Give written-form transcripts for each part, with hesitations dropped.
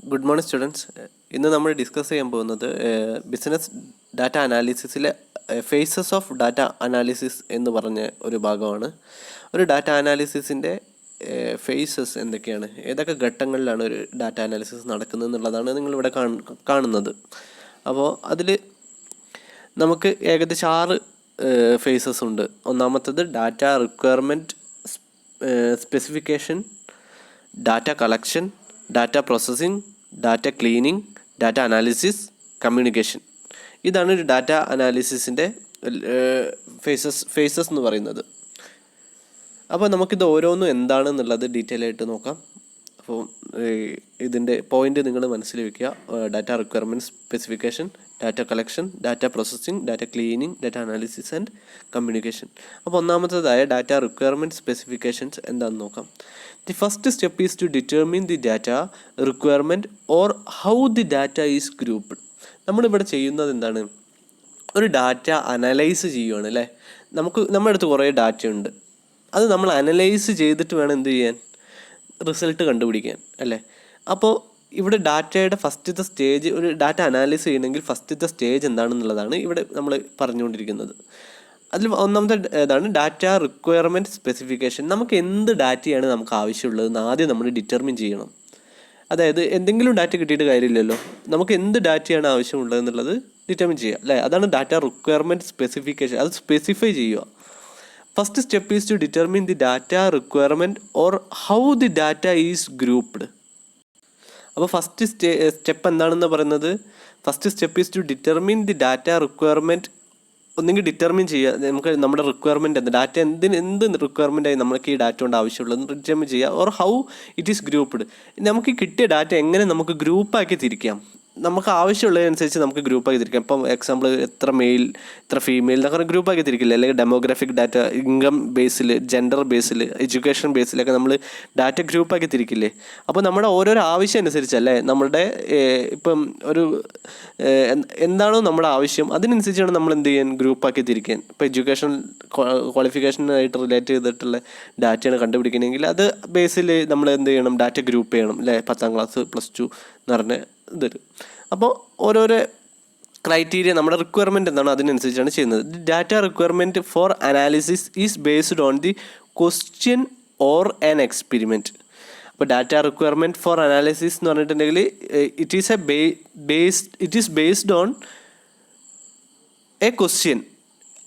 Good morning students. ഇന്ന് നമ്മൾ discuss ചെയ്യാൻ പോകുന്നത് ബിസിനസ് ഡാറ്റ അനാലിസിസിലെ ഫേസസ് ഓഫ് ഡാറ്റ അനാലിസിസ് എന്ന് പറഞ്ഞ ഒരു ഭാഗമാണ്. ഒരു ഡാറ്റ അനാലിസിസിൻ്റെ ഫേസസ് എന്തൊക്കെയാണ്, ഏതൊക്കെ ഘട്ടങ്ങളിലാണ് ഒരു ഡാറ്റ അനാലിസിസ് നടക്കുന്നത് എന്നുള്ളതാണ് നിങ്ങളിവിടെ കാണുന്നത്. അപ്പോൾ അതിൽ നമുക്ക് ഏകദേശം 6 ഫേസസ് ഉണ്ട്. ഒന്നാമത്തത് data requirement specification, data collection, data processing, data cleaning, data analysis, communication. ഇതാണ് ഒരു ഡാറ്റ അനാലിസിസിൻ്റെ ഫേസസ് എന്ന് പറയുന്നത്. അപ്പോൾ നമുക്കിത് ഓരോന്നും എന്താണെന്നുള്ളത് ഡീറ്റെയിൽ ആയിട്ട് നോക്കാം. അപ്പോൾ ഇതിൻ്റെ പോയിൻ്റ് നിങ്ങൾ മനസ്സിൽ വയ്ക്കുക. Data requirement specification, data collection, data processing, data cleaning, data analysis and communication. അപ്പോൾ ഒന്നാമത്തേതായ ഡാറ്റ റിക്വയർമെൻറ്റ് സ്പെസിഫിക്കേഷൻസ് എന്താണെന്ന് നോക്കാം. The first step is to determine the data requirement or how the data is grouped. നമ്മളിവിടെ ചെയ്യുന്നത് എന്താണ്, ഒരു data analyse ചെയ്യുകയാണ് അല്ലേ. നമ്മുടെ അടുത്ത് കുറേ ഡാറ്റ ഉണ്ട്, അത് നമ്മൾ അനലൈസ് ചെയ്തിട്ട് വേണം എന്ത് ചെയ്യാൻ, റിസൾട്ട് കണ്ടുപിടിക്കാൻ അല്ലേ. അപ്പോൾ ഇവിടെ ഡാറ്റയുടെ ഫസ്റ്റത്തെ സ്റ്റേജ്, ഒരു ഡാറ്റ അനാലിസ് ചെയ്യണമെങ്കിൽ ഫസ്റ്റത്തെ സ്റ്റേജ് എന്താണെന്നുള്ളതാണ് ഇവിടെ നമ്മൾ പറഞ്ഞുകൊണ്ടിരിക്കുന്നത്. അതിൽ ഒന്നാമത്തെ ഇതാണ് ഡാറ്റ റിക്വയർമെൻറ്റ് സ്പെസിഫിക്കേഷൻ. നമുക്ക് എന്ത് ഡാറ്റയാണ് നമുക്ക് ആവശ്യമുള്ളതെന്ന് ആദ്യം നമ്മൾ ഡിറ്റർമിൻ ചെയ്യണം. അതായത് എന്തെങ്കിലും ഡാറ്റ കിട്ടിയിട്ട് കാര്യമില്ലല്ലോ, നമുക്ക് എന്ത് ഡാറ്റയാണ് ആവശ്യമുള്ളതെന്നുള്ളത് ഡിറ്റർമിൻ ചെയ്യുക അല്ലേ. അതാണ് ഡാറ്റ റിക്വയർമെൻറ്റ് സ്പെസിഫിക്കേഷൻ. അത് സ്പെസിഫൈ ചെയ്യുക. First step is to determine the data requirement or how the data is grouped. അപ്പോൾ ഫസ്റ്റ് സ്റ്റെപ്പ് എന്താണെന്ന് പറയുന്നത്, first step is to determine the data requirement. ഒന്നെങ്കിൽ ഡിറ്റർമിൻ ചെയ്യുക, നമുക്ക് നമ്മുടെ റിക്വയർമെൻറ്റ് എന്ത്, ഡാറ്റ എന്ത് റിക്വയർമെൻറ്റായി നമുക്ക് ഈ ഡാറ്റ കൊണ്ട് ആവശ്യമുള്ളത് ഡിറ്റർമിൻ ചെയ്യുക. Or how it is grouped. നമുക്ക് കിട്ടിയ ഡാറ്റ എങ്ങനെ നമുക്ക് ഗ്രൂപ്പാക്കി തിരിക്കാം, നമുക്ക് ആവശ്യമുള്ളതനുസരിച്ച് നമുക്ക് ഗ്രൂപ്പാക്കി തിരിക്കാം. ഇപ്പം എക്സാമ്പിൾ എത്ര മെയിൽ എത്ര ഫീമെയിൽ എന്നൊക്കെ ഗ്രൂപ്പാക്കി തിരിക്കില്ല. അല്ലെങ്കിൽ ഡെമോഗ്രാഫിക് ഡാറ്റ, ഇൻകം ബേസിൽ, ജെൻഡർ ബേസിൽ, എഡ്യൂക്കേഷൻ ബേസിലൊക്കെ നമ്മൾ ഡാറ്റ ഗ്രൂപ്പാക്കി തിരിക്കില്ലേ. അപ്പോൾ നമ്മുടെ ഓരോരോ ആവശ്യം അനുസരിച്ചല്ലേ നമ്മളുടെ ഇപ്പം ഒരു എന്താണോ നമ്മുടെ ആവശ്യം അതിനനുസരിച്ചാണ് നമ്മൾ എന്ത് ചെയ്യാൻ, ഗ്രൂപ്പാക്കി തിരിക്കാൻ. ഇപ്പോൾ എഡ്യൂക്കേഷൻ ക്വാളിഫിക്കേഷനായിട്ട് റിലേറ്റ് ചെയ്തിട്ടുള്ള ഡാറ്റയാണ് കണ്ടുപിടിക്കണമെങ്കിൽ അത് ബേസിൽ നമ്മൾ എന്ത് ചെയ്യണം, ഡാറ്റ ഗ്രൂപ്പ് ചെയ്യണം അല്ലേ. 10ാം ക്ലാസ് +2 എന്ന് പറഞ്ഞ ഇതൊരു. അപ്പോൾ ഓരോരോ ക്രൈറ്റീരിയ, നമ്മുടെ റിക്വയർമെൻറ്റ് എന്താണോ അതിനനുസരിച്ചാണ് ചെയ്യുന്നത്. Data requirement four analysis is based on the question or an experiment. അപ്പോൾ ഡാറ്റ റിക്വയർമെൻറ്റ് ഫോർ അനാലിസിസ് എന്ന് പറഞ്ഞിട്ടുണ്ടെങ്കിൽ it is based on A question.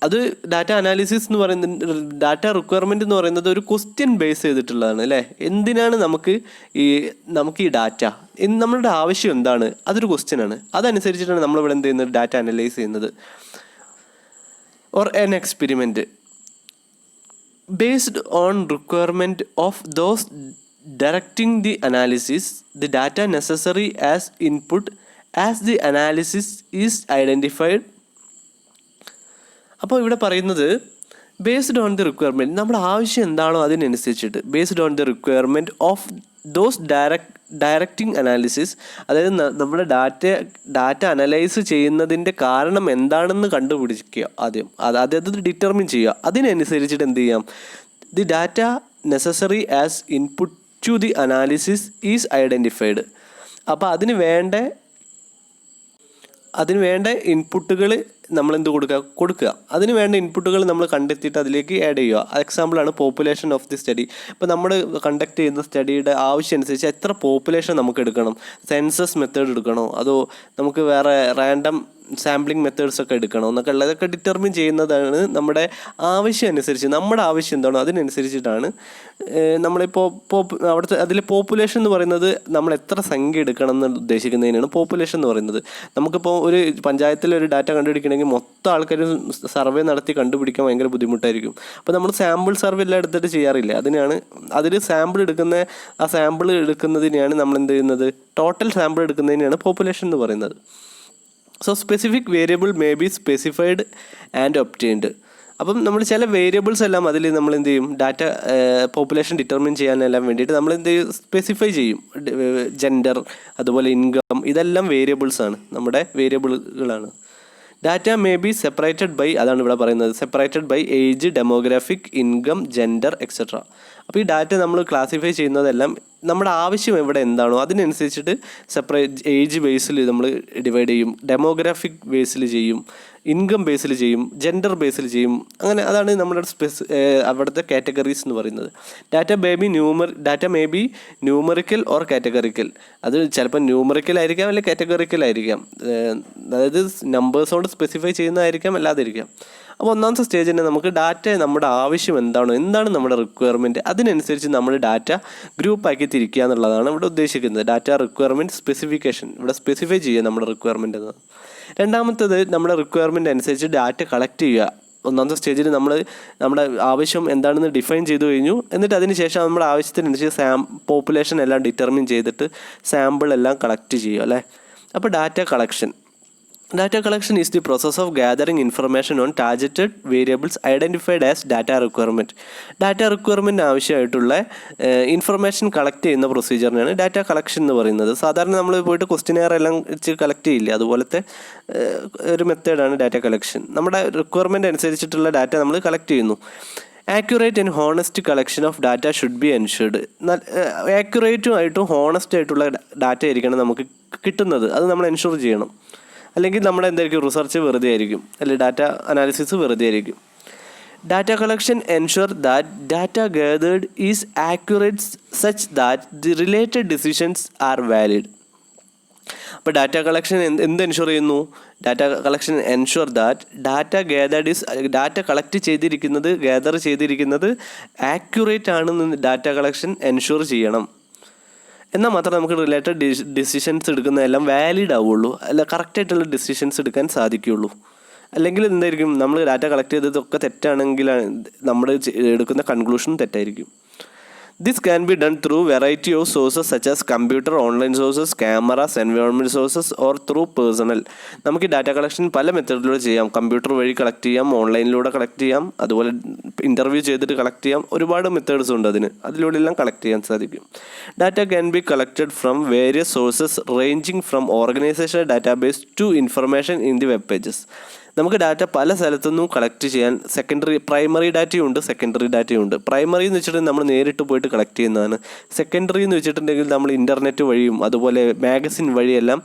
അത് ഡാറ്റ അനാലിസിസ് എന്ന് പറയുന്നത്, ഡാറ്റ റിക്വയർമെൻറ്റ് എന്ന് പറയുന്നത് ഒരു ക്വസ്റ്റ്യൻ ബേസ് ചെയ്തിട്ടുള്ളതാണ് അല്ലേ. എന്തിനാണ് നമുക്ക് ഈ ഡാറ്റ, നമ്മളുടെ ആവശ്യം എന്താണ്, അതൊരു ക്വസ്റ്റ്യനാണ്. അതനുസരിച്ചിട്ടാണ് നമ്മളിവിടെ എന്ത് ചെയ്യുന്നത്, ഡാറ്റ അനലൈസ് ചെയ്യുന്നത്. Or N experiment based on requirement of those directing the analysis, the data necessary as input as the analysis is identified. അപ്പോൾ ഇവിടെ പറയുന്നത് ബേസ്ഡ് ഓൺ ദി റിക്വയർമെൻറ്റ്, നമ്മുടെ ആവശ്യം എന്താണോ അതിനനുസരിച്ചിട്ട്, based on the requirement of those directing analysis, അതായത് നമ്മുടെ data analyse ചെയ്യുന്നതിൻ്റെ കാരണം എന്താണെന്ന് കണ്ടുപിടിക്കുക ആദ്യം, അത് ഡിറ്റർമിൻ ചെയ്യുക. അതിനനുസരിച്ചിട്ട് എന്ത് ചെയ്യാം, the data necessary as input to the analysis is identified. അപ്പോൾ അതിന് വേണ്ട ഇൻപുട്ടുകൾ നമ്മളെന്ത് കൊടുക്കുക. അതിന് വേണ്ട ഇൻപുട്ടുകൾ നമ്മൾ കണ്ടെത്തിയിട്ട് അതിലേക്ക് ആഡ് ചെയ്യുക. എക്സാമ്പിളാണ് പോപ്പുലേഷൻ ഓഫ് ദി സ്റ്റഡി. ഇപ്പോൾ നമ്മൾ കണ്ടക്ട് ചെയ്യുന്ന സ്റ്റഡിയുടെ ആവശ്യം അനുസരിച്ച് എത്ര പോപ്പുലേഷൻ നമുക്ക് എടുക്കണം, സെൻസസ് മെത്തേഡ് എടുക്കണോ അതോ നമുക്ക് വേറെ റാൻഡം സാമ്പിളിംഗ് മെത്തേഡ്സ് ഒക്കെ എടുക്കണോ എന്നൊക്കെ ഉള്ളതൊക്കെ ഡിറ്റർമിൻ ചെയ്യുന്നതാണ് നമ്മുടെ ആവശ്യം അനുസരിച്ച്. നമ്മുടെ ആവശ്യം എന്താണോ അതിനനുസരിച്ചിട്ടാണ് നമ്മളിപ്പോൾ അവിടുത്തെ അതിൽ പോപ്പുലേഷൻ എന്ന് പറയുന്നത് നമ്മൾ എത്ര സംഖ്യ എടുക്കണം എന്ന് ഉദ്ദേശിക്കുന്നതിനാണ് പോപ്പുലേഷൻ എന്ന് പറയുന്നത്. നമുക്കിപ്പോൾ ഒരു പഞ്ചായത്തിൽ ഒരു ഡാറ്റ കണ്ടുപിടിക്കണമെങ്കിൽ മൊത്തം ആൾക്കാർ സർവേ നടത്തി കണ്ടുപിടിക്കാൻ ഭയങ്കര ബുദ്ധിമുട്ടായിരിക്കും. അപ്പോൾ നമ്മൾ സാമ്പിൾ സർവേ എല്ലാം എടുത്തിട്ട് ചെയ്യാറില്ല. അതിൽ സാമ്പിൾ എടുക്കുന്നതിനെയാണ് നമ്മൾ എന്ത് ചെയ്യുന്നത്, ടോട്ടൽ സാമ്പിൾ എടുക്കുന്നതിനെയാണ് പോപ്പുലേഷൻ എന്ന് പറയുന്നത്. So specific variable may be specified and obtained. അപ്പം നമ്മൾ ചില വേരിയബിൾസ് എല്ലാം അതിൽ നമ്മൾ എന്ത് ചെയ്യും, ഡാറ്റ പോപ്പുലേഷൻ ഡിറ്റർമിൻ ചെയ്യാനെല്ലാം വേണ്ടിയിട്ട് നമ്മൾ എന്ത് ചെയ്യും, സ്പെസിഫൈ ചെയ്യും. ജെൻഡർ, അതുപോലെ ഇൻകം, ഇതെല്ലാം വേരിയബിൾസാണ്, നമ്മുടെ വേരിയബിളുകളാണ്. Data may be separated by, അതാണ് ഇവിടെ പറയുന്നത്, separated by age, demographic, income, gender etcetera. അപ്പോൾ ഈ ഡാറ്റ നമ്മൾ ക്ലാസിഫൈ ചെയ്യുന്നതെല്ലാം നമ്മുടെ ആവശ്യം എവിടെ എന്താണോ അതിനനുസരിച്ചിട്ട് സെപ്പറേറ്റ് ഏജ് ബേസിൽ നമ്മൾ ഡിവൈഡ് ചെയ്യും, ഡെമോഗ്രാഫിക് ബേസിൽ ചെയ്യും, ഇൻകം ബേസിൽ ചെയ്യും, ജെൻഡർ ബേസിൽ ചെയ്യും. അങ്ങനെ അതാണ് നമ്മുടെ അവിടുത്തെ കാറ്റഗറീസ് എന്ന് പറയുന്നത്. Data may B numerical or categorical. അത് ചിലപ്പോൾ ന്യൂമറിക്കൽ ആയിരിക്കാം അല്ലെങ്കിൽ കാറ്റഗറിക്കൽ ആയിരിക്കാം. അതായത് നമ്പേഴ്സ് കൊണ്ട് സ്പെസിഫൈ ചെയ്യുന്നതായിരിക്കാം, അല്ലാതിരിക്കാം. അപ്പോൾ ഒന്നാമത്തെ സ്റ്റേജ് തന്നെ നമുക്ക് ഡാറ്റ നമ്മുടെ ആവശ്യം എന്താണ് നമ്മുടെ റിക്വയർമെൻറ്റ്, അതിനനുസരിച്ച് നമ്മൾ ഡാറ്റ ഗ്രൂപ്പാക്കി തിരിക്കുക എന്നുള്ളതാണ് ഇവിടെ ഉദ്ദേശിക്കുന്നത്. ഡാറ്റ റിക്വയർമെൻറ്റ് സ്പെസിഫിക്കേഷൻ, ഇവിടെ സ്പെസിഫൈ ചെയ്യുക നമ്മുടെ റിക്വയർമെൻറ്റ് എന്നത്. രണ്ടാമത്തേത് നമ്മുടെ റിക്വയർമെൻറ്റ് അനുസരിച്ച് ഡാറ്റ കളക്ട് ചെയ്യുക. ഒന്നാമത്തെ സ്റ്റേജിൽ നമ്മുടെ ആവശ്യം എന്താണെന്ന് ഡിഫൈൻ ചെയ്തു കഴിഞ്ഞു. എന്നിട്ട് അതിന് ശേഷം നമ്മുടെ ആവശ്യത്തിനനുസരിച്ച് പോപ്പുലേഷൻ എല്ലാം ഡിറ്റർമിൻ ചെയ്തിട്ട് സാമ്പിൾ എല്ലാം കളക്ട് ചെയ്യുക അല്ലേ. അപ്പോൾ data collection is the process of gathering information on targeted variables identified as data requirement. Data requirement ആവശ്യമായിട്ടുള്ള ഇൻഫർമേഷൻ കളക്ട് ചെയ്യുന്ന പ്രൊസീജിയറിനാണ് ഡാറ്റ കളക്ഷൻ എന്ന് പറയുന്നത്. സാധാരണ നമ്മൾ പോയിട്ട് ക്വസ്റ്റിനെയർ എല്ലാം വെച്ച് കളക്ട് ചെയ്യില്ല, അതുപോലത്തെ ഒരു മെത്തേഡാണ് ഡാറ്റ കളക്ഷൻ. നമ്മുടെ റിക്വയർമെൻറ്റ് അനുസരിച്ചിട്ടുള്ള ഡാറ്റ നമ്മൾ കളക്ട് ചെയ്യുന്നു. Accurate and honest collection of data should be ensured. ആക്യുറേറ്റും ആയിട്ടും ഹോണസ്റ്റ് ആയിട്ടുള്ള ഡാറ്റ ആയിരിക്കണം നമുക്ക് കിട്ടുന്നത്, അത് നമ്മൾ എൻഷുർ ചെയ്യണം. അല്ലെങ്കിൽ നമ്മുടെ എന്തായിരിക്കും, റിസർച്ച് വെറുതെ ആയിരിക്കും, അല്ലെങ്കിൽ ഡാറ്റ അനാലിസിസ് വെറുതെ ആയിരിക്കും. Data collection ensure that data gathered is accurate such that the related decisions are valid. അപ്പോൾ ഡാറ്റ കളക്ഷൻ എന്ത് എൻഷുർ ചെയ്യുന്നു? Data collection ensure that data gather ചെയ്തിരിക്കുന്നത് ആക്യുറേറ്റ് ആണെന്ന് ഡാറ്റ കളക്ഷൻ എൻഷുർ ചെയ്യണം. എന്നാൽ മാത്രമേ നമുക്ക് റിലേറ്റഡ് ഡിസിഷൻസ് എടുക്കുന്നതെല്ലാം വാലിഡ് ആവുള്ളൂ, അല്ല കറക്റ്റായിട്ടുള്ള ഡിസിഷൻസ് എടുക്കാൻ സാധിക്കുകയുള്ളൂ. അല്ലെങ്കിൽ എന്തായിരിക്കും, നമ്മൾ ഡാറ്റ കളക്ട് ചെയ്തതൊക്കെ തെറ്റാണെങ്കിൽ നമ്മൾ എടുക്കുന്ന കൺക്ലൂഷനും തെറ്റായിരിക്കും. This can be done through variety of sources such as computer, online sources, cameras, environment sources or through personnel. നമുക്ക് ഡാറ്റ കളക്ഷൻ പല മെത്തേഡിലൂടെ ചെയ്യാം. കമ്പ്യൂട്ടർ വഴി കളക്ട് ചെയ്യാം, ഓൺലൈനിലൂടെ കളക്ട് ചെയ്യാം, അതുപോലെ ഇൻ്റർവ്യൂ ചെയ്തിട്ട് കളക്ട് ചെയ്യാം. ഒരുപാട് മെത്തേഡ്സ് ഉണ്ട് അതിലൂടെ എല്ലാം കളക്ട് ചെയ്യാൻ സാധിക്കും. Data can be collected from various sources ranging from organisation database to information in the web pages. നമുക്ക് ഡാറ്റ പല സ്ഥലത്തുനിന്നും കളക്ട് ചെയ്യാൻ പ്രൈമറി ഡാറ്റയുണ്ട്, സെക്കൻഡറി ഡാറ്റയുണ്ട്. പ്രൈമറി എന്ന് വെച്ചിട്ടുണ്ടെങ്കിൽ നമ്മൾ നേരിട്ട് പോയിട്ട് കളക്ട് ചെയ്യുന്നതാണ്. സെക്കൻഡറി എന്ന് വെച്ചിട്ടുണ്ടെങ്കിൽ നമ്മൾ ഇൻ്റർനെറ്റ് വഴിയും അതുപോലെ മാഗസിൻ വഴിയെല്ലാം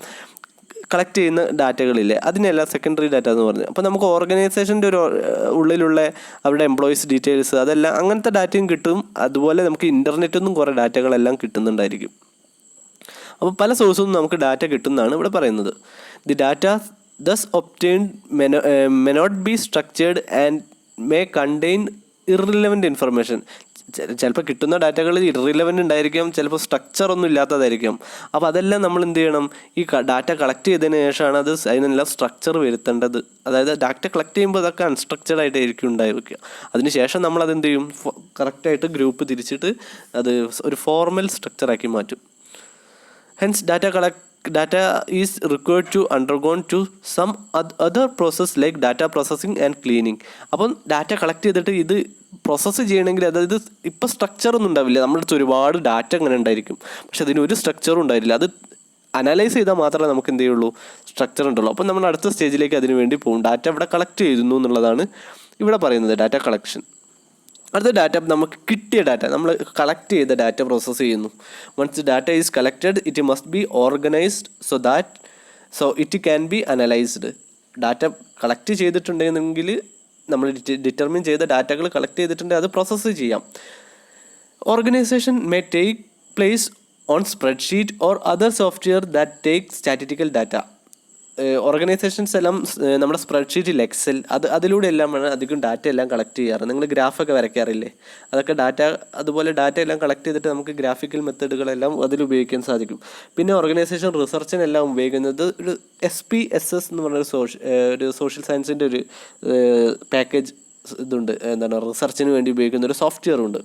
കളക്ട് ചെയ്യുന്ന ഡാറ്റകളില്ലേ, അതിനെല്ലാം സെക്കൻഡറി ഡാറ്റ എന്ന് പറഞ്ഞു. അപ്പോൾ നമുക്ക് ഓർഗനൈസേഷൻ്റെ ഉള്ളിലുള്ള അവരുടെ എംപ്ലോയീസ് ഡീറ്റെയിൽസ് അതെല്ലാം അങ്ങനത്തെ ഡാറ്റയും കിട്ടും. അതുപോലെ നമുക്ക് ഇൻ്റർനെറ്റിൽ നിന്നും കുറേ ഡാറ്റകളെല്ലാം കിട്ടുന്നുണ്ടായിരിക്കും. അപ്പോൾ പല സോഴ്സിൽ നിന്നും നമുക്ക് ഡാറ്റ കിട്ടുന്നതാണ് ഇവിടെ പറയുന്നത്. The data thus obtained may not be structured and may contain irrelevant information. ചിലപ്പോൾ കിട്ടുന്ന ഡാറ്റകളിൽ ഇററിലവൻ്റ് ഉണ്ടായിരിക്കാം, ചിലപ്പോൾ സ്ട്രക്ചർ ഒന്നും ഇല്ലാത്തതായിരിക്കും. അപ്പോൾ അതെല്ലാം നമ്മൾ എന്ത് ചെയ്യണം, ഈ ഡാറ്റ കളക്ട് ചെയ്തതിന് ശേഷമാണ് അതിനെല്ലാം സ്ട്രക്ചർ വരുത്തേണ്ടത്. അതായത് ഡാറ്റ കളക്ട് ചെയ്യുമ്പോൾ അതൊക്കെ അൺസ്ട്രക്ചർഡ് ആയിട്ടായിരിക്കും ഉണ്ടായിരിക്കുക. അതിനുശേഷം നമ്മൾ അതെന്ത് ചെയ്യും, കറക്റ്റായിട്ട് ഗ്രൂപ്പ് തിരിച്ചിട്ട് അത് ഒരു ഫോർമൽ സ്ട്രക്ചറാക്കി മാറ്റും. Hence data is required to undergo to some other process like data processing and cleaning. അപ്പം ഡാറ്റ കളക്ട് ചെയ്തിട്ട് ഇത് പ്രോസസ്സ് ചെയ്യണമെങ്കിൽ അതായത് ഇപ്പോൾ സ്ട്രക്ചറൊന്നും ഉണ്ടാവില്ല. നമ്മുടെ അടുത്ത് ഒരുപാട് ഡാറ്റ അങ്ങനെ ഉണ്ടായിരിക്കും, പക്ഷെ അതിന് ഒരു സ്ട്രക്ചറും ഉണ്ടായിരില്ല. അത് അനലൈസ് ചെയ്താൽ മാത്രമേ നമുക്ക് എന്ത് ചെയ്യുള്ളൂ, സ്ട്രക്ചർ ഉണ്ടുള്ളൂ. അപ്പം നമ്മൾ അടുത്ത സ്റ്റേജിലേക്ക് അതിന് വേണ്ടി പോകും. ഡാറ്റ ഇവിടെ കളക്ട് ചെയ്യുന്നു എന്നുള്ളതാണ് ഇവിടെ പറയുന്നത്, ഡാറ്റ കളക്ഷൻ. അടുത്ത ഡാറ്റ, നമുക്ക് കിട്ടിയ ഡാറ്റ, നമ്മൾ കളക്ട് ചെയ്ത ഡാറ്റ പ്രോസസ്സ് ചെയ്യുന്നു. Once data is collected it must be organised so it can be analysed. Data collect ചെയ്തിട്ടുണ്ടെങ്കിൽ നമ്മൾ ഡിറ്റർമിൻ ചെയ്ത ഡാറ്റകൾ കളക്ട് ചെയ്തിട്ടുണ്ടെങ്കിൽ അത് പ്രോസസ്സ് ചെയ്യാം. Organisation may take place on spreadsheet or other software that take statistical data. Organisations എല്ലാം നമ്മുടെ സ്പ്രെഡ്ഷീറ്റിൽ Excel അതിലൂടെ എല്ലാമാണ് അധികം ഡാറ്റ എല്ലാം കളക്ട് ചെയ്യാറ്. നിങ്ങൾ ഗ്രാഫൊക്കെ വരയ്ക്കാറില്ലേ, അതൊക്കെ അതുപോലെ ഡാറ്റ എല്ലാം കളക്ട് ചെയ്തിട്ട് നമുക്ക് ഗ്രാഫിക്കൽ മെത്തേഡുകളെല്ലാം അതിൽ ഉപയോഗിക്കാൻ സാധിക്കും. പിന്നെ ഓർഗനൈസേഷൻ റിസർച്ചിനെല്ലാം ഉപയോഗിക്കുന്നത് ഒരു SPSS എന്ന് പറഞ്ഞ ഒരു സോഷ്യൽ സയൻസിൻ്റെ ഒരു പാക്കേജ് ഇതുണ്ട്, എന്താണ് റിസർച്ചിന് വേണ്ടി ഉപയോഗിക്കുന്ന ഒരു സോഫ്റ്റ്വെയർ ഉണ്ട്,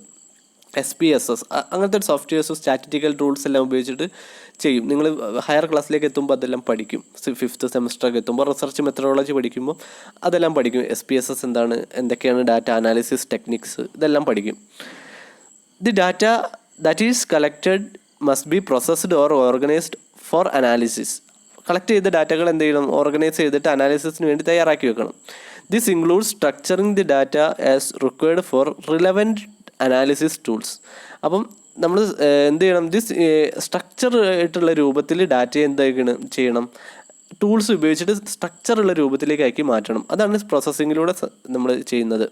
SPSS. അങ്ങനത്തെ ഒരു സോഫ്റ്റ്വെയർസ് സ്റ്റാറ്റിസ്റ്റിക്കൽ ടൂൾസ് എല്ലാം ഉപയോഗിച്ചിട്ട് ചെയ്യും. നിങ്ങൾ ഹയർ ക്ലാസ്സിലേക്ക് എത്തുമ്പോൾ അതെല്ലാം പഠിക്കും. 5th സെമസ്റ്ററൊക്കെ എത്തുമ്പോൾ റിസർച്ച് മെത്തഡോളജി പഠിക്കുമ്പോൾ അതെല്ലാം പഠിക്കും. SPSS എന്താണ്, എന്തൊക്കെയാണ് ഡാറ്റ അനാലിസിസ് ടെക്നിക്സ്, ഇതെല്ലാം പഠിക്കും. The data that is collected must be processed or organised four analysis. Collect ചെയ്ത ഡാറ്റകൾ എന്ത് ചെയ്യണം, ഓർഗനൈസ് ചെയ്തിട്ട് അനാലിസിസിന് വേണ്ടി തയ്യാറാക്കി വെക്കണം. This includes structuring the data as required for relevant analysis tools. അപ്പം നമ്മൾ എന്ത് ചെയ്യണം, സ്ട്രക്ചർ ആയിട്ടുള്ള രൂപത്തിൽ ഡാറ്റ ചെയ്യണം, ടൂൾസ് ഉപയോഗിച്ചിട്ട് സ്ട്രക്ചറുള്ള രൂപത്തിലേക്ക് ആക്കി മാറ്റണം. അതാണ് പ്രോസസ്സിങ്ങിലൂടെ നമ്മൾ ചെയ്യുന്നത്.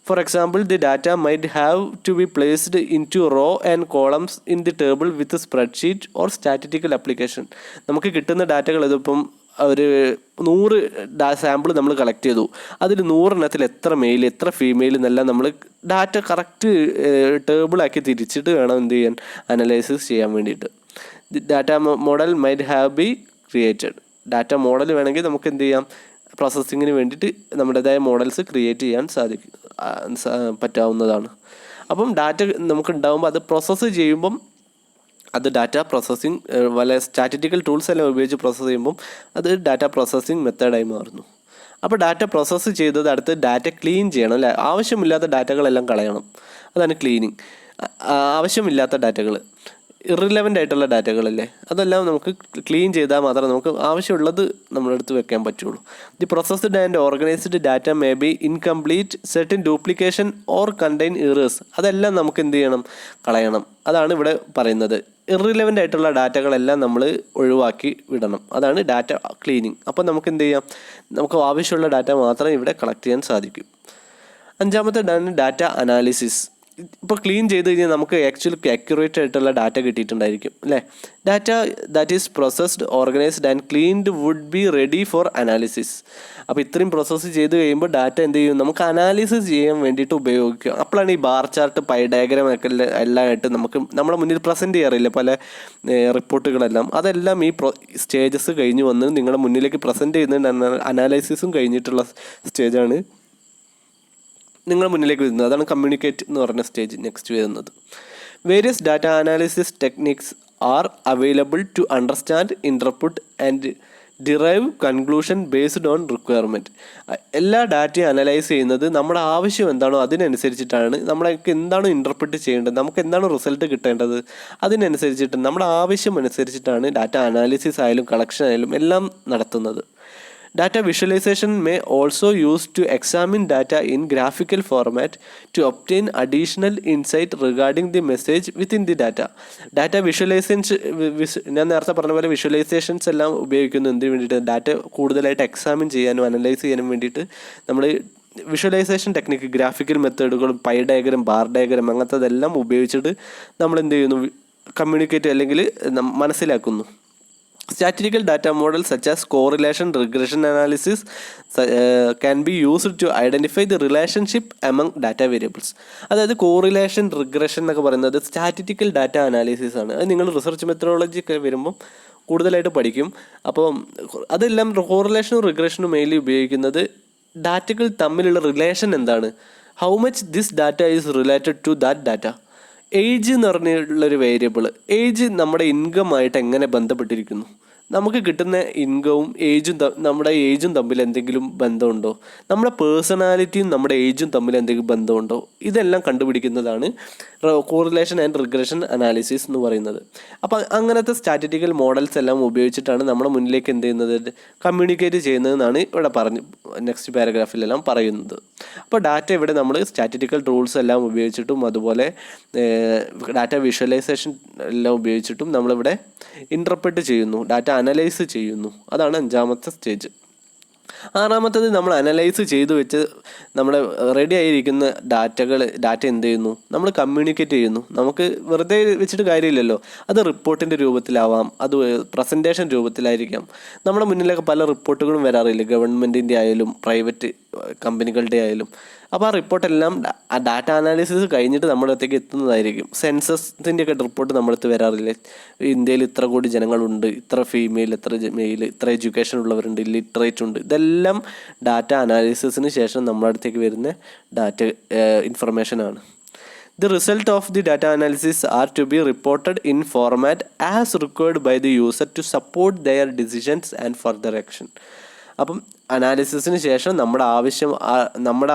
For example, the data might have to be placed into row and columns in the table with spreadsheet or statistical application. നമുക്ക് കിട്ടുന്ന ഡാറ്റകൾ ഇതിപ്പം ഒരു 100 സാമ്പിൾ നമ്മൾ കളക്ട് ചെയ്തു. അതിൽ 100 എത്ര മെയിൽ എത്ര ഫീമെയിൽ എന്നെല്ലാം നമ്മൾ ഡാറ്റ കറക്റ്റ് ടേബിളാക്കി തിരിച്ചിട്ട് വേണം എന്ത് ചെയ്യാൻ, അനലൈസിസ് ചെയ്യാൻ വേണ്ടിയിട്ട്. Data model might have be created. Data model വേണമെങ്കിൽ നമുക്ക് എന്ത് ചെയ്യാം, പ്രോസസ്സിങ്ങിന് വേണ്ടിയിട്ട് നമ്മുടേതായ മോഡൽസ് ക്രിയേറ്റ് ചെയ്യാൻ പറ്റാവുന്നതാണ്. അപ്പം ഡാറ്റ നമുക്ക് ഉണ്ടാകുമ്പോൾ അത് പ്രോസസ്സ് ചെയ്യുമ്പം അത് ഡാറ്റ പ്രോസസ്സിങ് വല്ല സ്റ്റാറ്റിറ്റിക്കൽ ടൂൾസ് എല്ലാം ഉപയോഗിച്ച് പ്രോസസ്സ് ചെയ്യുമ്പം അത് ഡാറ്റ പ്രോസസ്സിങ് മെത്തേഡായി മാറുന്നു. അപ്പോൾ ഡാറ്റ പ്രോസസ്സ് ചെയ്തത് അടുത്ത് ഡാറ്റ ക്ലീൻ ചെയ്യണം അല്ലേ. ആവശ്യമില്ലാത്ത ഡാറ്റകളെല്ലാം കളയണം, അതാണ് ക്ലീനിങ്. ആവശ്യമില്ലാത്ത ഡാറ്റകൾ, ഇറിലവൻ്റ് ആയിട്ടുള്ള ഡാറ്റകളല്ലേ, അതെല്ലാം നമുക്ക് ക്ലീൻ ചെയ്താൽ മാത്രമേ നമുക്ക് ആവശ്യമുള്ളത് നമ്മുടെ അടുത്ത് വെക്കാൻ പറ്റുള്ളൂ. The processed and organised data may B incomplete, certain duplication or contain errors. അതെല്ലാം നമുക്ക് എന്ത് ചെയ്യണം, കളയണം. അതാണ് ഇവിടെ പറയുന്നത്. ഇറിലവൻ്റ് ആയിട്ടുള്ള ഡാറ്റകളെല്ലാം നമ്മൾ ഒഴിവാക്കി വിടണം, അതാണ് ഡാറ്റ ക്ലീനിങ്. അപ്പോൾ നമുക്ക് എന്ത് ചെയ്യാം, നമുക്ക് ആവശ്യമുള്ള ഡാറ്റ മാത്രമേ ഇവിടെ കളക്ട് ചെയ്യാൻ സാധിക്കും. അഞ്ചാമത്തെ ഡാറ്റ അനാലിസിസ്. ഇപ്പോൾ ക്ലീൻ ചെയ്ത് കഴിഞ്ഞാൽ നമുക്ക് ആക്ച്വലി അക്യുറേറ്റ് ആയിട്ടുള്ള ഡാറ്റ കിട്ടിയിട്ടുണ്ടായിരിക്കും അല്ലേ. Data that is processed, organised and cleaned would be ready for analysis. അപ്പോൾ ഇത്രയും പ്രോസസ്സ് ചെയ്ത് കഴിയുമ്പോൾ ഡാറ്റ എന്ത് ചെയ്യും, നമുക്ക് അനാലിസിസ് ചെയ്യാൻ വേണ്ടിയിട്ട് ഉപയോഗിക്കുക. അപ്പോഴാണ് ഈ ബാർ ചാർട്ട്, പൈ ഡയഗ്രാം ഒക്കെ എല്ലാമായിട്ട് നമുക്ക് നമ്മുടെ മുന്നിൽ പ്രസൻറ്റ് ചെയ്യാറില്ല പല റിപ്പോർട്ടുകളെല്ലാം. അതെല്ലാം ഈ സ്റ്റേജസ് കഴിഞ്ഞ് വന്ന് നിങ്ങളുടെ മുന്നിലേക്ക് പ്രസൻറ്റ് ചെയ്യുന്ന അനാലിസിസും കഴിഞ്ഞിട്ടുള്ള സ്റ്റേജാണ് നിങ്ങൾ മുന്നിലേക്ക് വരുന്നത്. അതാണ് കമ്മ്യൂണിക്കേറ്റ് എന്ന് പറഞ്ഞ സ്റ്റേജ് നെക്സ്റ്റ് വരുന്നത്. Various data analysis techniques are available to understand, interpret and derive conclusion based on requirement. എല്ലാ ഡാറ്റയും അനലൈസ് ചെയ്യുന്നത് നമ്മുടെ ആവശ്യം എന്താണോ അതിനനുസരിച്ചിട്ടാണ്. നമ്മൾക്ക് എന്താണോ ഇൻ്റർപ്രിറ്റ് ചെയ്യേണ്ടത്, നമുക്ക് എന്താണോ റിസൾട്ട് കിട്ടേണ്ടത് അതിനനുസരിച്ചിട്ട് നമ്മുടെ ആവശ്യം അനുസരിച്ചിട്ടാണ് ഡാറ്റ അനാലിസിസ് ആയാലും കളക്ഷൻ ആയാലും എല്ലാം നടത്തുന്നത്. Data visualization may also used to examine data in graphical format to obtain additional insight regarding the message within the data. Data visualizations, ഞാൻ നേരത്തെ പറഞ്ഞ പോലെ വിഷ്വലൈസേഷൻസ് എല്ലാം ഉപയോഗിക്കുന്നു എന്തിനു വേണ്ടിയിട്ട്, ഡാറ്റ കൂടുതലായിട്ട് എക്സാമിൻ ചെയ്യാനും അനലൈസ് ചെയ്യാനും വേണ്ടിയിട്ട് നമ്മൾ വിഷ്വലൈസേഷൻ ടെക്നിക്ക്, ഗ്രാഫിക്കൽ മെത്തേഡുകളും പൈ ഡയഗ്രാം, ബാർ ഡയഗ്രാം അങ്ങനത്തതെല്ലാം ഉപയോഗിച്ചിട്ട് നമ്മൾ എന്ത് ചെയ്യുന്നു, കമ്മ്യൂണിക്കേറ്റ് അല്ലെങ്കിൽ മനസ്സിലാക്കുന്നു. Statistical data models such as correlation regression analysis can be used to identify the relationship among data variables. അതായത് കോറിലേഷൻ റിഗ്രഷൻ എന്നൊക്കെ പറയുന്നത് സ്റ്റാറ്റിറ്റിക്കൽ ഡാറ്റ അനാലിസിസ് ആണ്. അത് നിങ്ങൾ റിസർച്ച് മെത്തഡോളജി ഒക്കെ വരുമ്പം കൂടുതലായിട്ട് പഠിക്കും. അപ്പോൾ അതെല്ലാം കോറിലേഷനും റിഗ്രഷനും മെയിൻലി ഉപയോഗിക്കുന്നത് ഡാറ്റകൾ തമ്മിലുള്ള റിലേഷൻ എന്താണ്, how much this data is related to that data. Age എന്ന് പറഞ്ഞുള്ളൊരു വേരിയബിൾ, ഏജ് നമ്മുടെ ഇൻകമായിട്ട് എങ്ങനെ ബന്ധപ്പെട്ടിരിക്കുന്നു, നമുക്ക് കിട്ടുന്ന ഇൻകവും നമ്മുടെ ഏജും തമ്മിൽ എന്തെങ്കിലും ബന്ധമുണ്ടോ, നമ്മുടെ പേഴ്സണാലിറ്റിയും നമ്മുടെ ഏജും തമ്മിൽ എന്തെങ്കിലും ബന്ധമുണ്ടോ, ഇതെല്ലാം കണ്ടുപിടിക്കുന്നതാണ് കോറിലേഷൻ ആൻഡ് റിഗ്രഷൻ അനാലിസിസ് എന്ന് പറയുന്നത്. അപ്പോൾ അങ്ങനത്തെ സ്റ്റാറ്റിറ്റിക്കൽ മോഡൽസ് എല്ലാം ഉപയോഗിച്ചിട്ടാണ് നമ്മുടെ മുന്നിലേക്ക് എന്ത് ചെയ്യുന്നത്, കമ്മ്യൂണിക്കേറ്റ് ചെയ്യുന്നതെന്നാണ് ഇവിടെ നെക്സ്റ്റ് പാരഗ്രാഫിലെല്ലാം പറയുന്നത്. അപ്പോൾ ഡാറ്റ ഇവിടെ നമ്മൾ സ്റ്റാറ്റിറ്റിക്കൽ ടൂൾസ് എല്ലാം ഉപയോഗിച്ചിട്ടും അതുപോലെ ഡാറ്റ വിഷ്വലൈസേഷൻ എല്ലാം ഉപയോഗിച്ചിട്ടും നമ്മളിവിടെ ഇൻ്റർപ്രറ്റ് ചെയ്യുന്നു, ഡാറ്റ അനലൈസ് ചെയ്യുന്നു. അതാണ് അഞ്ചാമത്തെ സ്റ്റേജ്. ആറാമത്തേത് നമ്മൾ അനലൈസ് ചെയ്തു വെച്ച് നമ്മുടെ റെഡി ആയിരിക്കുന്ന ഡാറ്റ എന്ത് ചെയ്യുന്നു, നമ്മൾ കമ്മ്യൂണിക്കേറ്റ് ചെയ്യുന്നു. നമുക്ക് വെറുതെ വെച്ചിട്ട് കാര്യമില്ലല്ലോ, അത് റിപ്പോർട്ടിൻ്റെ രൂപത്തിലാവാം, അത് പ്രസൻറ്റേഷൻ രൂപത്തിലായിരിക്കാം. നമ്മുടെ മുന്നിലൊക്കെ പല റിപ്പോർട്ടുകളും വരാറില്ല, ഗവൺമെൻറ്റിൻ്റെ ആയാലും പ്രൈവറ്റ് കമ്പനികളുടെ ആയാലും. അപ്പോൾ ആ റിപ്പോർട്ടെല്ലാം ഡാറ്റ അനാലിസിസ് കഴിഞ്ഞിട്ട് നമ്മുടെ അടുത്തേക്ക് എത്തുന്നതായിരിക്കും. സെൻസസിൻ്റെ ഒക്കെ റിപ്പോർട്ട് നമ്മുടെ അടുത്ത് വരാറില്ലേ, ഇന്ത്യയിൽ ഇത്ര കോടി ജനങ്ങളുണ്ട്, ഇത്ര ഫീമെയിൽ, ഇത്ര മെയിൽ, ഇത്ര എഡ്യൂക്കേഷൻ ഉള്ളവരുണ്ട്, ലിറ്ററേറ്റ് ഉണ്ട്. ഇതെല്ലാം ഡാറ്റ അനാലിസിസിന് ശേഷം നമ്മുടെ അടുത്തേക്ക് വരുന്ന data ഇൻഫർമേഷനാണ്. The result of the data analysis are to be reported in format as required by the user to support their decisions and further action. അപ്പം അനാലിസിസിന് ശേഷം നമ്മുടെ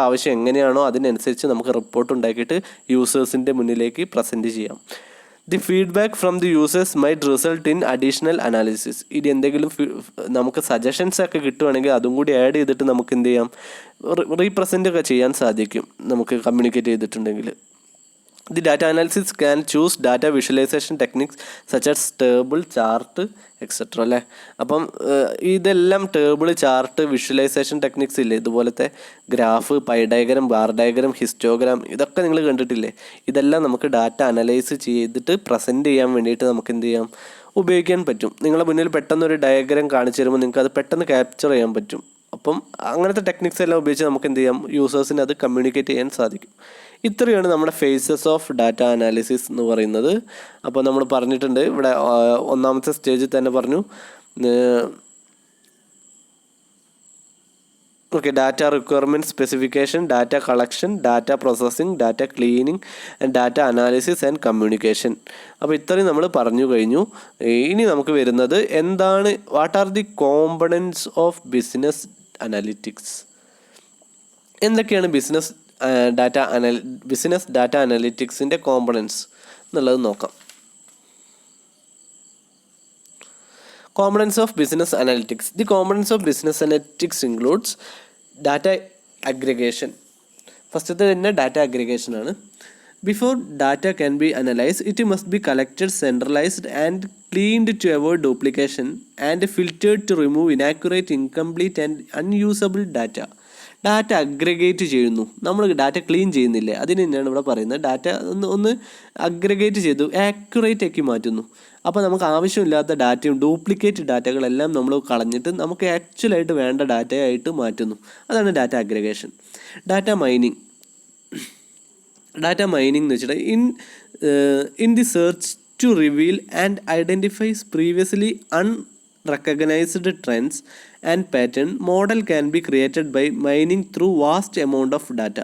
ആവശ്യം എങ്ങനെയാണോ അതിനനുസരിച്ച് നമുക്ക് റിപ്പോർട്ട് ഉണ്ടാക്കിയിട്ട് യൂസേഴ്സിൻ്റെ മുന്നിലേക്ക് പ്രസൻറ്റ് ചെയ്യാം. The feedback from the users might result in additional analysis. ഇത് എന്തെങ്കിലും നമുക്ക് സജഷൻസ് ഒക്കെ കിട്ടുവാണെങ്കിൽ അതും കൂടി ആഡ് ചെയ്തിട്ട് നമുക്ക് എന്ത് ചെയ്യാം, റീപ്രസെൻ്റ് ഒക്കെ ചെയ്യാൻ സാധിക്കും നമുക്ക് കമ്മ്യൂണിക്കേറ്റ് ചെയ്തിട്ടുണ്ടെങ്കിൽ. The data analysis can choose data visualization techniques such as table, chart, etc. അല്ലേ? അപ്പം ഇതെല്ലാം ടേബിൾ, ചാർട്ട്, വിഷ്വലൈസേഷൻ ടെക്നിക്സ് ഇല്ലേ, ഇതുപോലത്തെ graph, pi diagram, bar diagram, histogram, ഇതൊക്കെ നിങ്ങൾ കണ്ടിട്ടില്ലേ? ഇതെല്ലാം നമുക്ക് ഡാറ്റ അനലൈസ് ചെയ്തിട്ട് പ്രസൻറ്റ് ചെയ്യാൻ വേണ്ടിയിട്ട് നമുക്ക് എന്ത് ചെയ്യാം, ഉപയോഗിക്കാൻ പറ്റും. നിങ്ങളുടെ മുന്നിൽ പെട്ടെന്നൊരു ഡയഗ്രം കാണിച്ചു തരുമ്പോൾ നിങ്ങൾക്ക് അത് പെട്ടെന്ന് ക്യാപ്ചർ ചെയ്യാൻ പറ്റും. അപ്പം അങ്ങനത്തെ ടെക്നിക്സ് എല്ലാം ഉപയോഗിച്ച് നമുക്ക് എന്ത് ചെയ്യാം, യൂസേഴ്സിന് അത് കമ്മ്യൂണിക്കേറ്റ് ചെയ്യാൻ സാധിക്കും. ഇത്രയാണ് നമ്മുടെ ഫേസസ് ഓഫ് ഡാറ്റ അനാലിസിസ് എന്ന് പറയുന്നത്. അപ്പോൾ നമ്മൾ പറഞ്ഞിട്ടുണ്ട് ഇവിടെ ഒന്നാമത്തെ സ്റ്റേജിൽ തന്നെ പറഞ്ഞു. Okay, data requirement specification, data collection, data processing, data cleaning, data analysis and communication. അപ്പോൾ ഇത്രയും നമ്മൾ പറഞ്ഞു കഴിഞ്ഞു. ഇനി നമുക്ക് വരുന്നത് എന്താണ്, what are the components of business analytics. എന്തൊക്കെയാണ് ബിസിനസ് ഡാറ്റ അനാലിറ്റിക്സിൻ്റെ കോമ്പണൻസ് എന്നുള്ളത് നോക്കാം. Components of business analytics. The components of business analytics includes data aggregation. First തന്നെ data aggregation ആണ്. Before data can be analyzed, it must be collected, centralized and cleaned to avoid duplication and filtered to remove inaccurate, incomplete and unusable data. Data aggregate ചെയ്യുന്നു, നമ്മൾ data clean ചെയ്യുന്നില്ലേ, അതിന് തന്നെയാണ് ഇവിടെ പറയുന്നത്. Data ഒന്ന് aggregate ചെയ്തു ആക്യുറേറ്റ് ആക്കി മാറ്റുന്നു. അപ്പോൾ നമുക്ക് ആവശ്യമില്ലാത്ത ഡാറ്റയും ഡ്യൂപ്ലിക്കേറ്റ് ഡാറ്റകളെല്ലാം നമ്മൾ കളഞ്ഞിട്ട് നമുക്ക് ആക്ച്വലായിട്ട് വേണ്ട ഡാറ്റയായിട്ട് മാറ്റുന്നു. അതാണ് ഡാറ്റ അഗ്രിഗേഷൻ. ഡാറ്റ മൈനിങ് എന്ന് വെച്ചിട്ട് in the search to reveal and identifies previously unrecognized trends and pattern, model can be created by mining through vast amount of data.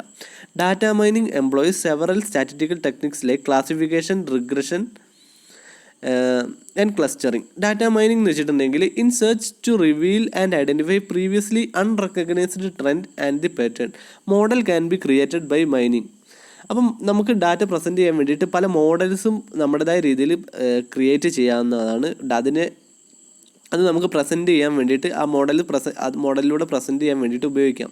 Data mining employs several statistical techniques like classification, regression and clustering. Data mining എന്ന് വെച്ചിട്ടുണ്ടെങ്കിൽ in search to reveal and identify previously unrecognized trend and the pattern, model can be created by mining. അപ്പം നമുക്ക് data present ചെയ്യാൻ വേണ്ടിയിട്ട് പല മോഡൽസും നമ്മുടേതായ രീതിയിൽ create ചെയ്യാവുന്നതാണ്. അത് നമുക്ക് പ്രസൻറ്റ് ചെയ്യാൻ വേണ്ടിയിട്ട് ആ മോഡലിലൂടെ പ്രസൻറ്റ് ചെയ്യാൻ വേണ്ടിയിട്ട് ഉപയോഗിക്കാം.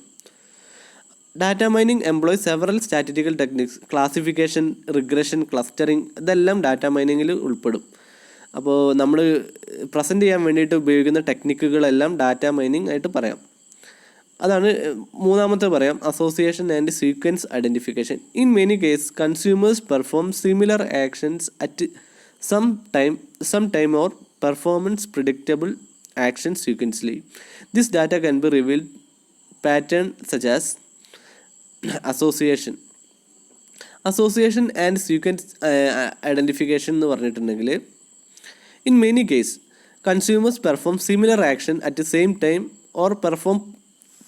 Data mining employ several statistical techniques, classification, regression, clustering, ഇതെല്ലാം ഡാറ്റ മൈനിങ്ങിൽ ഉൾപ്പെടും. അപ്പോൾ നമ്മൾ പ്രസൻറ്റ് ചെയ്യാൻ വേണ്ടിയിട്ട് ഉപയോഗിക്കുന്ന ടെക്നിക്കുകളെല്ലാം ഡാറ്റ മൈനിങ് ആയിട്ട് പറയാം. അതാണ് മൂന്നാമത്തെ പറയാം, association and sequence identification. In many case consumers perform similar actions at some time or performance predictable actions sequentially. This data can be revealed pattern such as association and sequence identification എന്ന് പറഞ്ഞിട്ടുണ്ടെങ്കിൽ in many cases consumers perform similar action at the same time or perform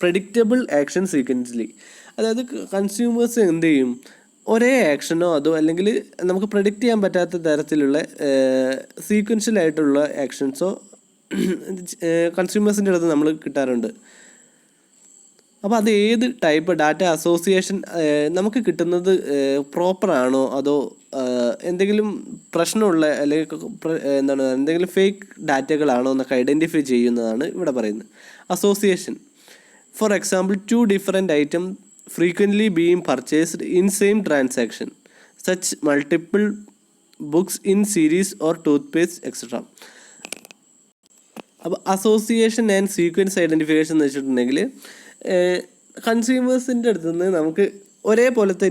predictable action sequentially. അതായത് consumers എന്ത് ചെയ്യും, ഒരേ ആക്ഷനോ അതോ അല്ലെങ്കിൽ നമുക്ക് predict ചെയ്യാൻ പറ്റാത്ത തരത്തിലുള്ള സീക്വൻഷ്യലായിട്ടുള്ള ആക്ഷൻസോ കൺസ്യൂമേഴ്സിൻ്റെ അടുത്ത് നമ്മൾ കിട്ടാറുണ്ട്. അപ്പോൾ അത് ഏത് ടൈപ്പ് ഡാറ്റ അസോസിയേഷൻ നമുക്ക് കിട്ടുന്നത് പ്രോപ്പറാണോ അതോ എന്തെങ്കിലും പ്രശ്നമുള്ള അല്ലെങ്കിൽ എന്തെങ്കിലും ഫേക്ക് ഡാറ്റകളാണോ എന്നൊക്കെ ഐഡൻറ്റിഫൈ ചെയ്യുന്നതാണ് ഇവിടെ പറയുന്നത്. Association, for example 2 different items frequently being purchased in same transaction, such multiple books in series or toothpaste etc. അപ്പോൾ അസോസിയേഷൻ ആൻഡ് സീക്വൻസ് ഐഡൻറ്റിഫിക്കേഷൻ എന്ന് വെച്ചിട്ടുണ്ടെങ്കിൽ കൺസ്യൂമേഴ്സിൻ്റെ അടുത്ത് നിന്ന് നമുക്ക് ഒരേപോലത്തെ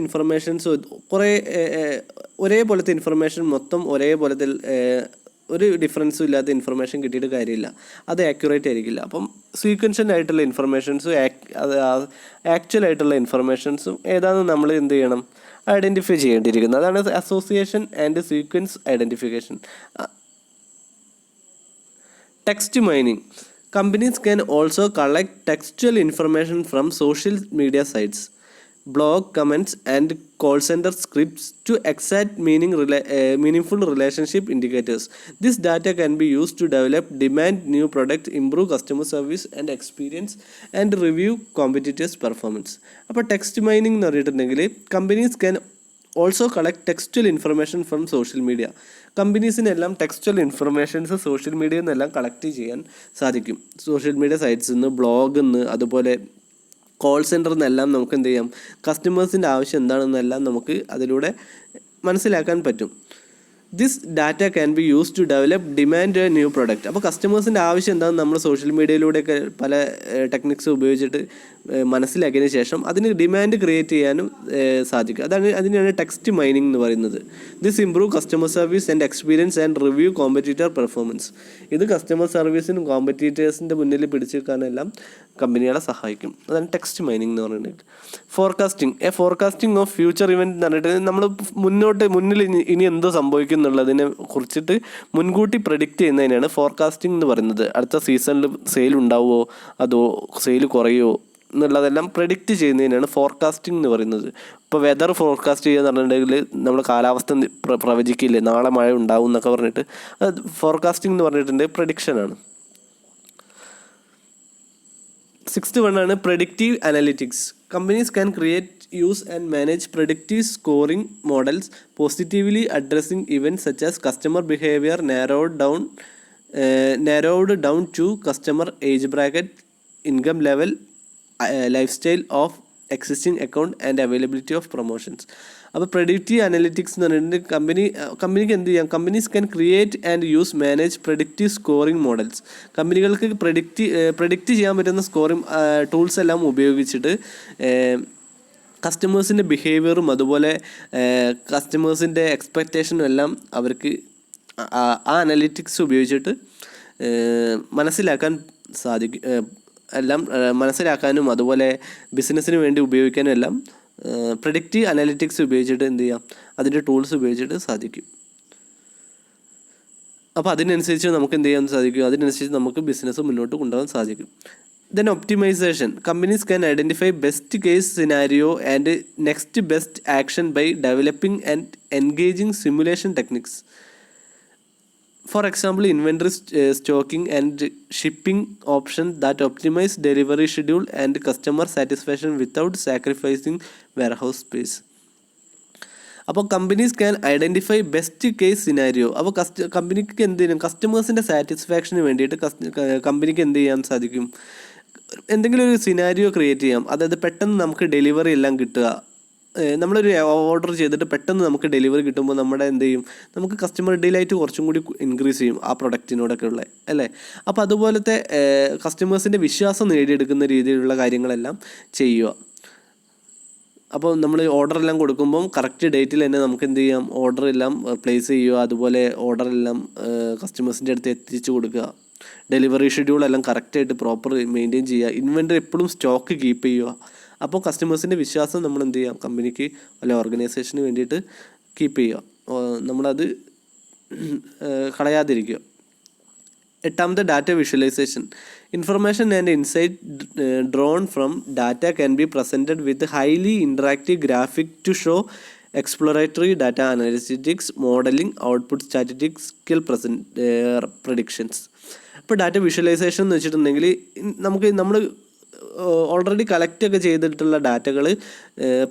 ഇൻഫർമേഷൻ മൊത്തം ഒരേപോലത്തെ ഒരു ഡിഫറൻസും ഇല്ലാത്ത ഇൻഫർമേഷൻ കിട്ടിയിട്ട് കാര്യമില്ല, അത് ആക്യുറേറ്റ് ആയിരിക്കില്ല. അപ്പം സീക്വൻഷ്യൽ ആയിട്ടുള്ള ഇൻഫർമേഷൻസും ആക്ച്വൽ ആയിട്ടുള്ള ഇൻഫർമേഷൻസും ഏതാണെന്ന് നമ്മൾ എന്ത് ചെയ്യണം, ഐഡൻറ്റിഫൈ ചെയ്യേണ്ടിയിരിക്കുന്നത്. അതാണ് association and sequence identification. Text mining. Companies can also collect textual information from social media sites, blog comments and call center scripts to extract meaningful relationship indicators. This data can be used to develop demand new products, improve customer service and experience and review competitors' performance. അപ്പോൾ text mining എന്ന് പറഞ്ഞിട്ടുണ്ടെങ്കിൽ companies can also collect textual information from social media. കമ്പനീസിനെല്ലാം textual informations social മീഡിയയിൽ നിന്നെല്ലാം collect ചെയ്യാൻ സാധിക്കും. Social media സൈറ്റ്സിൽ നിന്ന്, ബ്ലോഗിൽ നിന്ന്, അതുപോലെ കോൾ സെൻറ്ററിൽ നിന്നെല്ലാം നമുക്ക് എന്ത് ചെയ്യാം, കസ്റ്റമേഴ്സിൻ്റെ ആവശ്യം എന്താണെന്നെല്ലാം നമുക്ക് അതിലൂടെ മനസ്സിലാക്കാൻ പറ്റും. This data can be use to develop demand a new product. അപ്പോൾ കസ്റ്റമേഴ്സിൻ്റെ ആവശ്യം എന്താണെന്ന് നമ്മൾ സോഷ്യൽ മീഡിയയിലൂടെയൊക്കെ പല ടെക്നിക്സ് ഉപയോഗിച്ചിട്ട് മനസ്സിലാക്കിയതിന് ശേഷം അതിന് ഡിമാൻഡ് ക്രിയേറ്റ് ചെയ്യാനും സാധിക്കും. അതിനെയാണ് ടെക്സ്റ്റ് മൈനിങ് എന്ന് പറയുന്നത്. This improve customer service and experience and review competitor performance. ഇത് കസ്റ്റമർ സർവീസിനും കോമ്പറ്റീറ്റേഴ്സിൻ്റെ മുന്നിൽ പിടിച്ചു വെക്കാനെല്ലാം കമ്പനികളെ സഹായിക്കും. അതാണ് ടെക്സ്റ്റ് മൈനിങ് എന്ന് പറയുന്നത്. ഫോർകാസ്റ്റിംഗ് ഓഫ് ഫ്യൂച്ചർ ഇവൻറ്റ് എന്ന് പറഞ്ഞിട്ട് നമ്മൾ മുന്നിൽ ഇനി എന്തോ സംഭവിക്കും എന്നുള്ളതിനെ കുറിച്ചിട്ട് മുൻകൂട്ടി പ്രെഡിക്റ്റ് ചെയ്യുന്നതിനാണ് ഫോർകാസ്റ്റിംഗ് എന്ന് പറയുന്നത്. അടുത്ത സീസണിൽ സെയിൽ ഉണ്ടാവുമോ അതോ സെയിൽ കുറയുമോ എന്നുള്ളതെല്ലാം പ്രെഡിക്റ്റ് ചെയ്യുന്നതിനാണ് ഫോർകാസ്റ്റിംഗ് എന്ന് പറയുന്നത്. ഇപ്പോൾ വെതർ ഫോർകാസ്റ്റ് ചെയ്യുക എന്ന് പറഞ്ഞിട്ടുണ്ടെങ്കിൽ നമ്മൾ കാലാവസ്ഥ പ്രവചിക്കില്ലേ, നാളെ മഴ ഉണ്ടാവും എന്നൊക്കെ പറഞ്ഞിട്ട്, അത് ഫോർകാസ്റ്റിംഗ് എന്ന് പറഞ്ഞിട്ടുണ്ടെങ്കിൽ പ്രഡിക്ഷനാണ്. 6th one ആണ് predictive analytics. Companies can create, use and manage predictive scoring models, positively addressing events such as customer behavior narrowed down to customer age bracket, income level, lifestyle of existing account and availability of promotions. അപ്പോൾ predictive analytics എന്ന് പറഞ്ഞിട്ടുണ്ടെങ്കിൽ കമ്പനിക്ക് എന്ത് ചെയ്യാം? Can create and use manage predictive scoring models. കമ്പനികൾക്ക് predict ചെയ്യാൻ പറ്റുന്ന scoring tools എല്ലാം ഉപയോഗിച്ചിട്ട് കസ്റ്റമേഴ്സിൻ്റെ ബിഹേവിയറും അതുപോലെ കസ്റ്റമേഴ്സിൻ്റെ എക്സ്പെക്റ്റേഷനും എല്ലാം അവർക്ക് ആ അനലിറ്റിക്സ് ഉപയോഗിച്ചിട്ട് മനസ്സിലാക്കാൻ സാധിക്കും. എല്ലാം മനസ്സിലാക്കാനും അതുപോലെ ബിസിനസ്സിന് വേണ്ടി ഉപയോഗിക്കാനും എല്ലാം പ്രെഡിക്റ്റീവ് അനലിറ്റിക്സ് ഉപയോഗിച്ചിട്ട് എന്ത് ചെയ്യാം? അതിൻ്റെ ടൂൾസ് ഉപയോഗിച്ചിട്ട് സാധിക്കും. അപ്പോൾ അതിനനുസരിച്ച് നമുക്ക് എന്ത് ചെയ്യാൻ സാധിക്കും? അതിനനുസരിച്ച് നമുക്ക് ബിസിനസ് മുന്നോട്ട് കൊണ്ടുപോകാൻ സാധിക്കും. Then optimisation. Companies can identify best case scenario and next best action by developing and engaging simulation techniques. For example, inventory stocking and shipping options that optimize delivery schedule and customer satisfaction without sacrificing warehouse space. അപ്പോൾ companies can identify best case scenario. അപ്പോൾ കമ്പനിക്ക് എന്ത് ചെയ്യും? കസ്റ്റമേഴ്സിൻ്റെ satisfaction വേണ്ടിയിട്ട് കമ്പനിക്ക് എന്ത് ചെയ്യാൻ സാധിക്കും? എന്തെങ്കിലും ഒരു സിനാരിയോ ക്രിയേറ്റ് ചെയ്യാം. അതായത് പെട്ടെന്ന് നമുക്ക് ഡെലിവറി എല്ലാം കിട്ടുക. നമ്മളൊരു ഓർഡർ ചെയ്തിട്ട് പെട്ടെന്ന് നമുക്ക് ഡെലിവറി കിട്ടുമ്പോൾ നമ്മുടെ എന്ത് ചെയ്യും? നമുക്ക് കസ്റ്റമർ ഡിലൈറ്റ് കുറച്ചും കൂടി ഇൻക്രീസ് ചെയ്യും ആ പ്രൊഡക്റ്റിനോടൊക്കെ ഉള്ള, അല്ലേ? അപ്പോൾ അതുപോലത്തെ കസ്റ്റമേഴ്സിൻ്റെ വിശ്വാസം നേടിയെടുക്കുന്ന രീതിയിലുള്ള കാര്യങ്ങളെല്ലാം ചെയ്യുക. അപ്പോൾ നമ്മൾ ഓർഡറെല്ലാം കൊടുക്കുമ്പം കറക്റ്റ് ഡേറ്റിൽ തന്നെ നമുക്ക് എന്ത് ചെയ്യാം? ഓർഡറെല്ലാം പ്ലേസ് ചെയ്യുക. അതുപോലെ ഓർഡറെല്ലാം കസ്റ്റമേഴ്സിൻ്റെ അടുത്ത് എത്തിച്ചു കൊടുക്കുക. ഡെലിവറി ഷെഡ്യൂളെല്ലാം കറക്റ്റായിട്ട് പ്രോപ്പർ മെയിൻറ്റെയിൻ ചെയ്യുക. ഇൻവെൻ്ററി എപ്പോഴും സ്റ്റോക്ക് കീപ്പ് ചെയ്യുക. അപ്പോൾ കസ്റ്റമേഴ്സിൻ്റെ വിശ്വാസം നമ്മൾ എന്ത് ചെയ്യാം? കമ്പനിക്ക് അല്ലെ ഓർഗനൈസേഷന് വേണ്ടിയിട്ട് കീപ്പ് ചെയ്യുക. നമ്മളത് കളയാതിരിക്കുക. 8th, data visualisation. Information and insight drawn from data can be presented with highly interactive graphic to show exploratory data analytics, modelling, output statistical predictions. ഇപ്പോൾ ഡാറ്റ വിഷ്വലൈസേഷൻ എന്ന് വെച്ചിട്ടുണ്ടെങ്കിൽ നമ്മൾ ഓൾറെഡി കളക്റ്റൊക്കെ ചെയ്തിട്ടുള്ള ഡാറ്റകൾ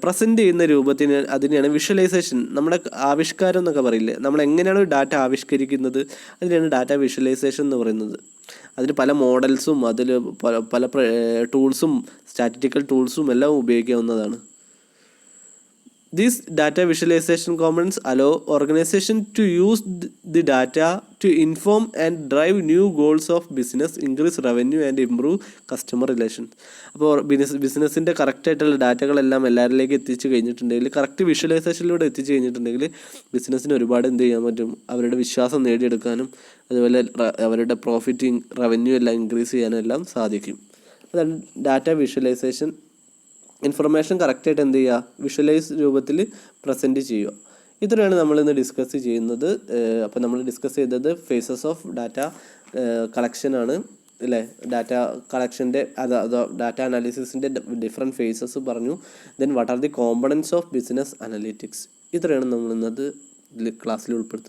പ്രസൻറ്റ് ചെയ്യുന്ന രൂപത്തിന് അതിനെയാണ് വിഷ്വലൈസേഷൻ. നമ്മുടെ ആവിഷ്കാരം എന്നൊക്കെ പറയില്ലേ, നമ്മൾ എങ്ങനെയാണ് ഡാറ്റ ആവിഷ്കരിക്കുന്നത്, അതിനെയാണ് ഡാറ്റ വിഷ്വലൈസേഷൻ എന്ന് പറയുന്നത്. അതിന് പല മോഡൽസും അതിൽ പല ടൂൾസും സ്റ്റാറ്റിസ്റ്റിക്കൽ ടൂൾസും എല്ലാം ഉപയോഗിക്കാവുന്നതാണ്. These data visualization components allow organization to use the data to inform and drive new goals of business, increase revenue and improve customer relations. അപ്പോൾ ബിസിനസ്സിൻ്റെ കറക്റ്റായിട്ടുള്ള ഡാറ്റകളെല്ലാം എല്ലാവരിലേക്ക് എത്തിച്ചു കഴിഞ്ഞിട്ടുണ്ടെങ്കിൽ, കറക്റ്റ് വിഷ്വലൈസേഷനിലൂടെ എത്തിച്ചു കഴിഞ്ഞിട്ടുണ്ടെങ്കിൽ ബിസിനസ്സിന് ഒരുപാട് എന്ത് ചെയ്യാൻ പറ്റും? അവരുടെ വിശ്വാസം നേടിയെടുക്കാനും അതുപോലെ അവരുടെ പ്രോഫിറ്റ് റവന്യൂ എല്ലാം ഇൻക്രീസ് ചെയ്യാനും എല്ലാം സാധിക്കും. അതാണ് ഡാറ്റ വിഷ്വലൈസേഷൻ. ഇൻഫർമേഷൻ കറക്റ്റായിട്ട് എന്ത് ചെയ്യുക? വിഷ്വലൈസ് രൂപത്തിൽ പ്രസൻറ്റ് ചെയ്യുക. ഇത്രയാണ് നമ്മളിന്ന് ഡിസ്കസ് ചെയ്യുന്നത്. അപ്പോൾ നമ്മൾ ഡിസ്കസ് ചെയ്തത് ഫേസസ് ഓഫ് ഡാറ്റ കളക്ഷനാണ്, അല്ലേ? ഡാറ്റ കളക്ഷൻ്റെ ഡാറ്റ അനാലിസിസിൻ്റെ ഡിഫറെൻറ്റ് ഫേസസ് പറഞ്ഞു. Then what are the components of business analytics. ഇത്രയാണ് നമ്മൾ ഇന്നത്തെ ക്ലാസ്സിൽ ഉൾപ്പെടുത്തുന്നത്.